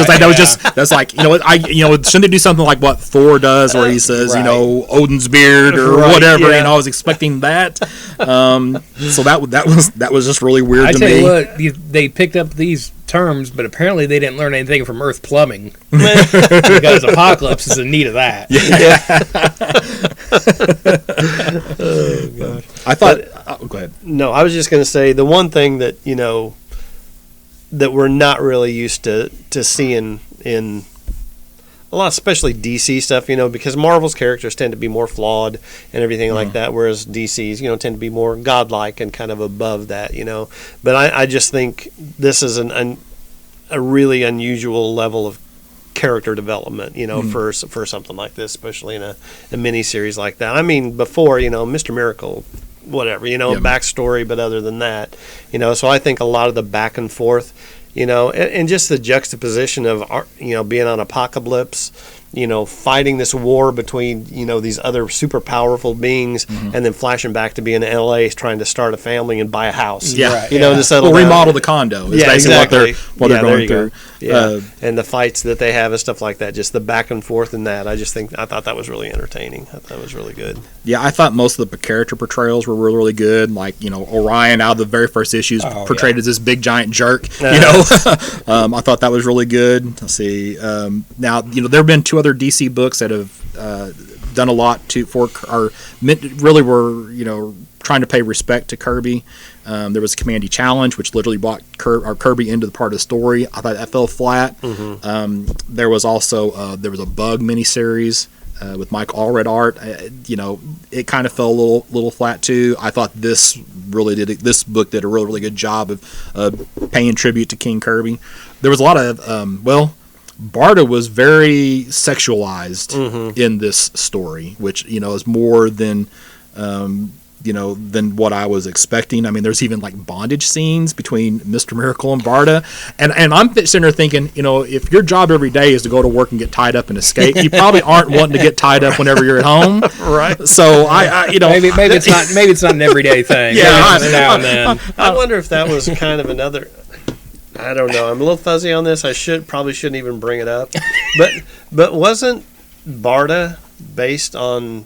shouldn't they do something like what Thor does, where he says, Odin's beard or whatever? I was expecting that. So that was just really weird to me. I tell you what, they picked up these terms, but apparently they didn't learn anything from Earth Plumbing because Apocalypse is in need of that. Oh, God. I thought... go ahead. No, I was just going to say the one thing that, that we're not really used to seeing in a lot, especially DC stuff, because Marvel's characters tend to be more flawed and everything like that, whereas DC's, tend to be more godlike and kind of above that, But I just think this is a really unusual level of character development, for something like this, especially in a mini series like that. I mean, before, Mr. Miracle, whatever, backstory, but other than that, so I think a lot of the back and forth, and just the juxtaposition of, being on Apocalypse fighting this war between, these other super powerful beings, and then flashing back to being in LA trying to start a family and buy a house. Yeah. Right, To settle Or down. remodel the condo. Is Yeah, basically exactly. what they're Yeah, there going you go. through. Yeah, and the fights that they have and stuff like that, just the back and forth in that. I thought that was really entertaining. I thought that was really good. Yeah, I thought most of the character portrayals were really, really good. Like, Orion out of the very first issues portrayed as this big giant jerk. I thought that was really good. Let's see. Now, there have been 2 other DC books that have done a lot really were, trying to pay respect to Kirby. There was Commandy Challenge, which literally brought Kirby into the part of the story. I thought that fell flat. There was also there was a Bug miniseries with Mike Allred art. It kind of fell a little flat too. I thought this book did a really, really good job of paying tribute to King Kirby. There was a lot of Barda was very sexualized in this story, which is more than than what I was expecting. I mean, there's even like bondage scenes between Mr. Miracle and Barda, and I'm sitting there thinking, if your job every day is to go to work and get tied up and escape, you probably aren't wanting to get tied up whenever you're at home, right? So I maybe it's not an everyday thing. Yeah, Maybe it's now and then. I wonder if that was kind of another. I don't know. I'm a little fuzzy on this. I probably shouldn't even bring it up, but wasn't Barda based on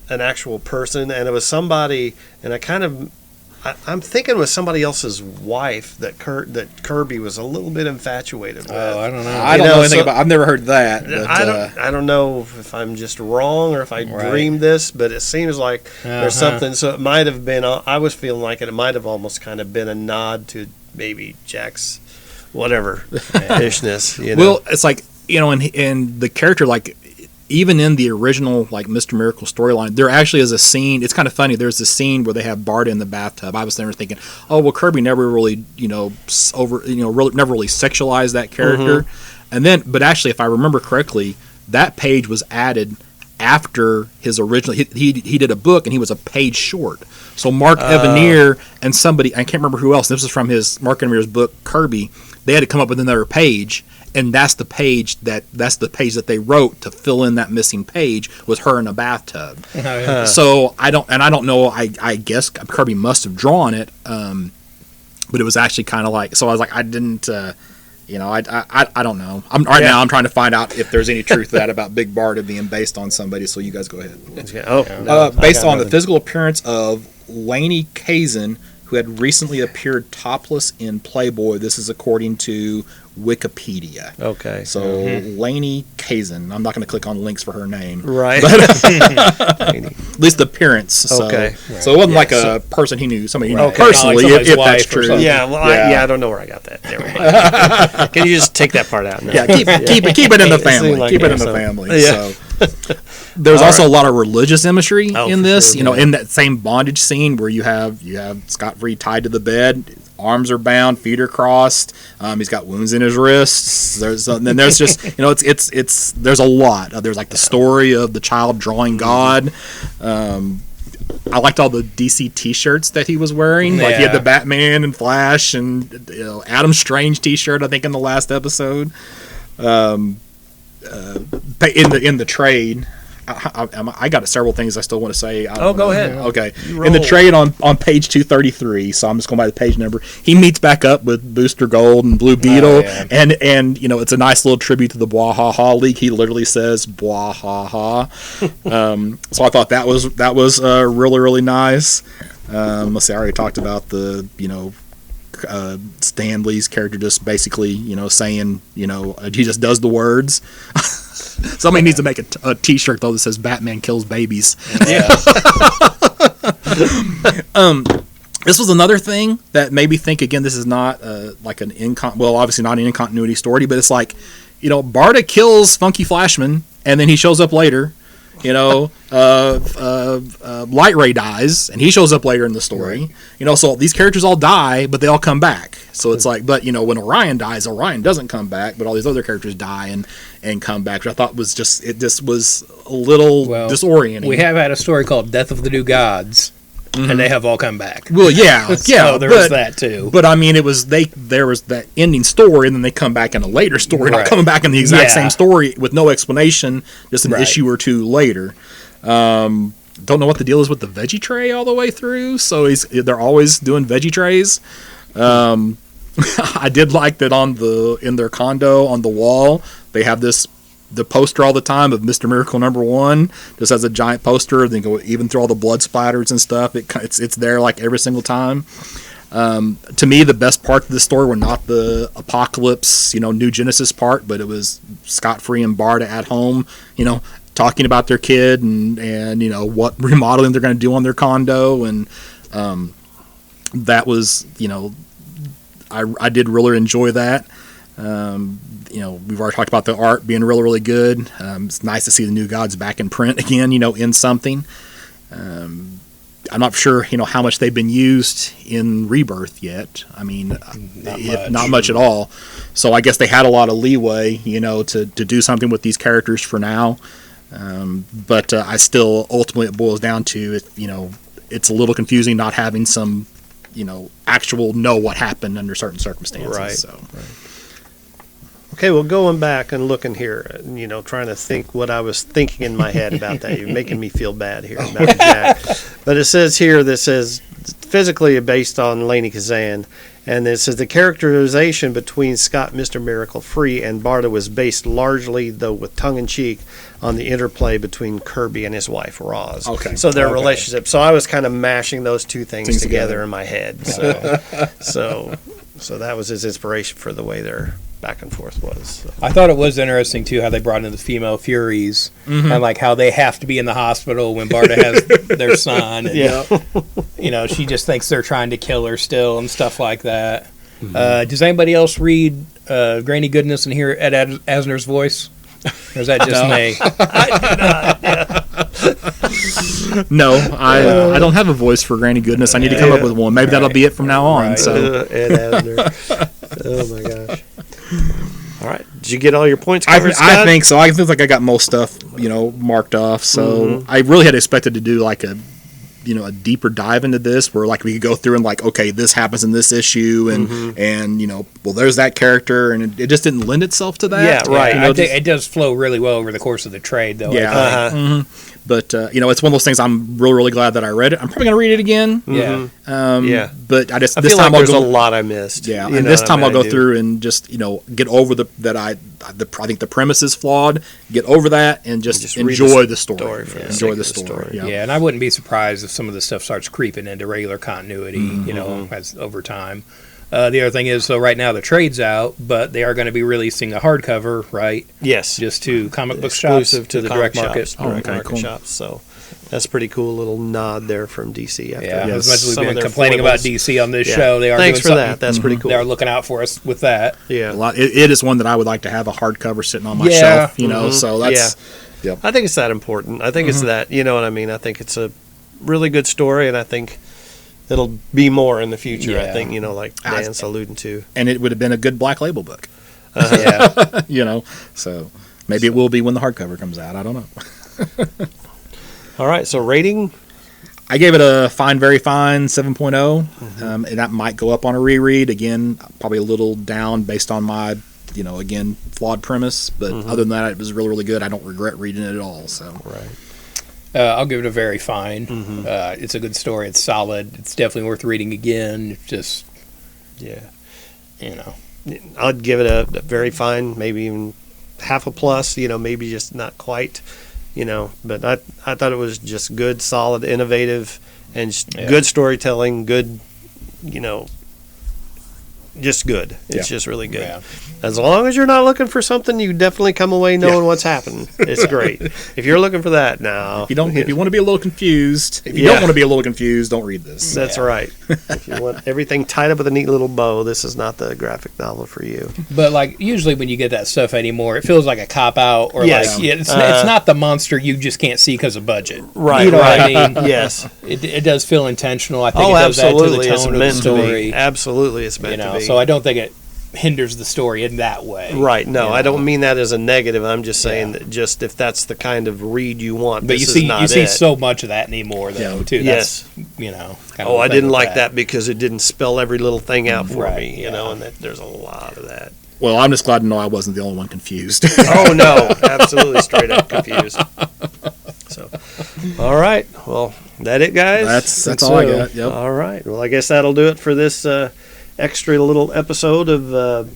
an actual person, and it was somebody, and I'm thinking it was somebody else's wife that Kirby was a little bit infatuated with. Oh, I don't know. I don't know anything about. I've never heard that. But, I don't know if I'm just wrong or if I dreamed this, but it seems like there's something. So it might have been. I was feeling like it might have almost kind of been a nod to maybe Jack's whatever ishness. Well, it's like and the character, like, even in the original like Mr. Miracle storyline, there actually is a scene. It's kind of funny. There's a scene where they have Barda in the bathtub. I was there thinking, oh well, Kirby never really never really sexualized that character. And then, but actually, if I remember correctly, that page was added after his original. He did a book and he was a page short. So Mark Evanier and somebody, I can't remember who else. This was from his Mark Evanier's book Kirby. They had to come up with another page. And that's the page that they wrote to fill in that missing page, was her in a bathtub. Oh, yeah. So I don't know. I guess Kirby must have drawn it, but it was actually kind of like. So I was like, I didn't. I don't know. Now I'm trying to find out if there's any truth to that about Big Barda being based on somebody. So you guys go ahead. Based on the physical appearance of Lainey Kazan, who had recently appeared topless in Playboy. This is according to Wikipedia. Okay. So Lainey Kazan. I'm not going to click on links for her name. Right. But at least the appearance. So, Okay. So it wasn't like a person he knew, somebody he knew Right. personally, Not like if somebody's that's wife or true. something. Yeah. Well, I don't know where I got that. Never mind. Can you just take that part out now? Yeah, keep it in the It seemed family. like Keep it in so. the family. Yeah. So there's also a lot of religious imagery Oh, in for this. sure, yeah. In that same bondage scene where you have Scott Free tied to the bed, arms are bound, feet are crossed. He's got wounds in his wrists. Then there's just it's there's a lot. There's like the story of the child drawing God. I liked all the DC T-shirts that he was wearing. Like he had the Batman and Flash and Adam Strange T-shirt. I think in the last episode. In the trade, I got several things I still want to say. Go ahead. Okay. You In the roll. trade on page 233, so I'm just going by the page number. He meets back up with Booster Gold and Blue Beetle, and it's a nice little tribute to the Bwahaha League. He literally says Bwahaha. So I thought that was really, really nice. Let's see, I already talked about the Stan Lee's character just basically saying he just does the words. Somebody needs to make a T-shirt though that says "Batman kills babies." Yeah. This was another thing that made me think. Again, this is not like obviously not an in-continuity story, but it's like Barda kills Funky Flashman, and then he shows up later. Light Ray dies, and he shows up later in the story. So these characters all die, but they all come back. So it's like, but when Orion dies, Orion doesn't come back, but all these other characters die and come back. Which I thought was just a little disorienting. We have had a story called Death of the New Gods, and they have all come back. Well, yeah, yeah. So there was that too. But I mean, there was that ending story, and then they come back in a later story, not Right. coming back in the exact Yeah. same story with no explanation, just an Right. issue or two later. Don't know what the deal is with the veggie tray all the way through. So they're always doing veggie trays. I did like that in their condo on the wall they have the poster all the time of Mr. Miracle #1, just as a giant poster. They go even through all the blood splatters and stuff. It's there like every single time. To me, the best part of the story were not the apocalypse, New Genesis part, but it was Scott Free and Barda at home, talking about their kid and what remodeling they're going to do on their condo, and that was I did really enjoy that. We've already talked about the art being really, really good. It's nice to see the New Gods back in print again, in something. I'm not sure, how much they've been used in Rebirth yet. I mean, not much at all. So I guess they had a lot of leeway, to do something with these characters for now. But I still, ultimately, it boils down to, it's a little confusing not having some, actual know what happened under certain circumstances. Right. So. Right. Okay, well, going back and looking here, trying to think what I was thinking in my head about that. You're making me feel bad here about Jack. But it says here that says physically based on Lainey Kazan, and it says the characterization between Scott, Mr. Miracle Free, and Barda was based largely, though with tongue-in-cheek, on the interplay between Kirby and his wife, Roz. Okay. So their Okay. relationship. So I was kind of mashing those two things together together. in my head. So that was his inspiration for the way their back and forth was. So. I thought it was interesting too how they brought in the female Furies and like how they have to be in the hospital when Barda has their son. And, Yeah. she just thinks they're trying to kill her still and stuff like that. Does anybody else read Granny Goodness and hear Ed Asner's voice? Or is that just me? No, I don't have a voice for Granny Goodness. I need to come up with one. Maybe that'll be it from now on. Right. So Ed Asner. Oh my gosh. All right. Did you get all your points I covered, Scott? think so. I feel like I got most stuff, marked off. So I really had expected to do like a deeper dive into this, where like we could go through and like, okay, this happens in this issue, and well, there's that character, and it just didn't lend itself to that. Yeah, right. I think it does flow really well over the course of the trade, though. Yeah. I think. But it's one of those things. I'm really, really glad that I read it. I'm probably gonna read it again. Yeah. Yeah. But I I this feel time like I'll there's go. a lot I missed. Yeah, You and know this what time I I'll mean? go through and just get over I think the premise is flawed. Get over that and just read enjoy the the story. story for the Enjoy sake the of the story. story. Yeah. Yeah, and I wouldn't be surprised if some of the stuff starts creeping into regular continuity, as over time. The other thing is, so right now the trade's out, but they are going to be releasing a hardcover, right? Yes. Just to comic book shops, Exclusive to the direct comic market. shops, direct okay, market cool. shops. So that's pretty cool little nod there from DC. After Yeah, Yes. as much as some we've of been their complaining about foibles. DC on this Yeah. show, they are Thanks doing for something. that. That's pretty cool. They are looking out for us with that. Yeah. A lot. It is one that I would like to have a hardcover sitting on my Yeah. shelf. So that's I think it's that important. I think it's that, you know what I mean? I think it's a really good story, and I think it'll be more in the future. I Yeah. think, like Dan's alluding to. and it would have been a good Black Label book. Yeah. So maybe it will be when the hardcover comes out. I don't know. All right, so rating? I gave it a fine, very fine 7.0, and that might go up on a reread. Again, probably a little down based on my, again, flawed premise. But other than that, it was really, really good. I don't regret reading it at all. So Right. I'll give it a very fine. It's a good story. It's solid. It's definitely worth reading again. It's just, Yeah. I'd give it a very fine, maybe even half a plus, maybe just not quite, but I thought it was just good, solid, innovative, and just good storytelling, good, just good. It's just really good. Yeah. As long as you're not looking for something, you definitely come away knowing what's happening. It's great. If you're looking for that, now if you want to be a little confused, if you Yeah. don't want to be a little confused, don't read this. That's right. If you want everything tied up with a neat little bow, this is not the graphic novel for you. But like usually when you get that stuff anymore, it feels like a cop out or Yes. like it's not the monster you just can't see because of budget. Right. You know right. what I mean? Yes. It does feel intentional. I think Oh, it does add to the absolutely. It's tone of the meant to be. story. Absolutely, it's meant to be. So I don't think it hinders the story in that way. Right. No, You I know? don't mean that as a negative. I'm just saying Yeah. that just if that's the kind of read you want, But this you is not see it. so much of that anymore, though. Yeah. Too. Yes. That's, kind of Oh, the I thing didn't with like that because it didn't spell every little thing out for Right, me, yeah. and that there's a lot of that. Well, I'm just glad to know I wasn't the only one confused. Oh no, absolutely straight up confused. So, all right, well, that it, guys. That's all I got. Yep. All right, well, I guess that'll do it for this extra little episode of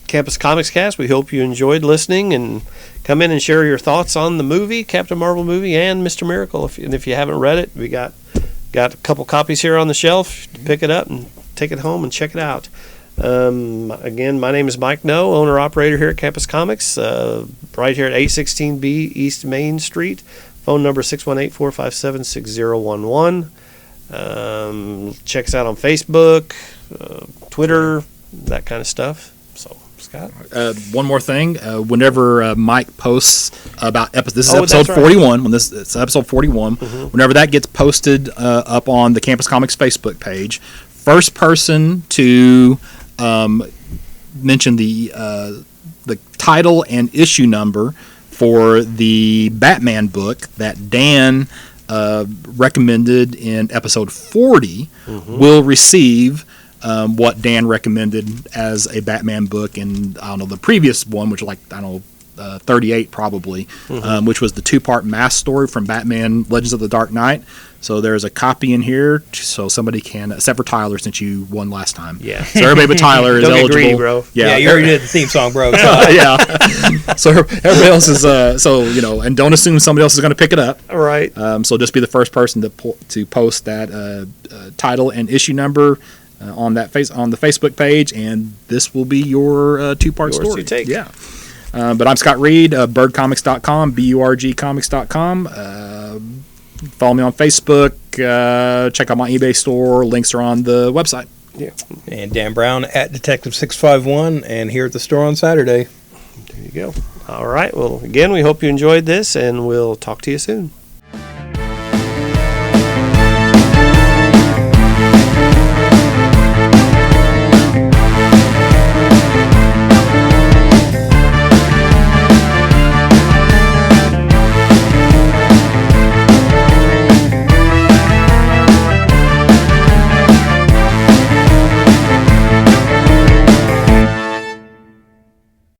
Campus Comics Cast. We hope you enjoyed listening and come in and share your thoughts on the movie, Captain Marvel movie, and Mr. Miracle. If you haven't read it, we got a couple copies here on the shelf. Pick it up and take it home and check it out. Again, my name is Mike No, owner-operator here at Campus Comics, right here at 816B East Main Street. Phone number 618-457-6011. Check us out on Facebook, Twitter, that kind of stuff. So, Scott? One more thing. Whenever Mike posts about this is Oh, episode that's right. 41. It's episode 41. Whenever that gets posted up on the Campus Comics Facebook page, first person to mention the title and issue number for the Batman book that Dan recommended in episode 40 will receive what Dan recommended as a Batman book in, I don't know, the previous one, which was 38 probably, which was the 2-part mass story from Batman Legends of the Dark Knight. So there's a copy in here, so somebody can, except for Tyler, since you won last time. Yeah. So everybody but Tyler is Don't get eligible. greedy, bro. Yeah, you already did the theme song, bro. So. Yeah. So everybody else is, and don't assume somebody else is going to pick it up. All right. So just be the first person to post that title and issue number on the Facebook page, and this will be your 2-part Yours story. to take. Yeah. But I'm Scott Reed, birdcomics.com, BURGcomics.com. Follow me on Facebook. Check out my eBay store. Links are on the website. Yeah. And Dan Brown at Detective651, and here at the store on Saturday. There you go. All right. Well, again, we hope you enjoyed this, and we'll talk to you soon.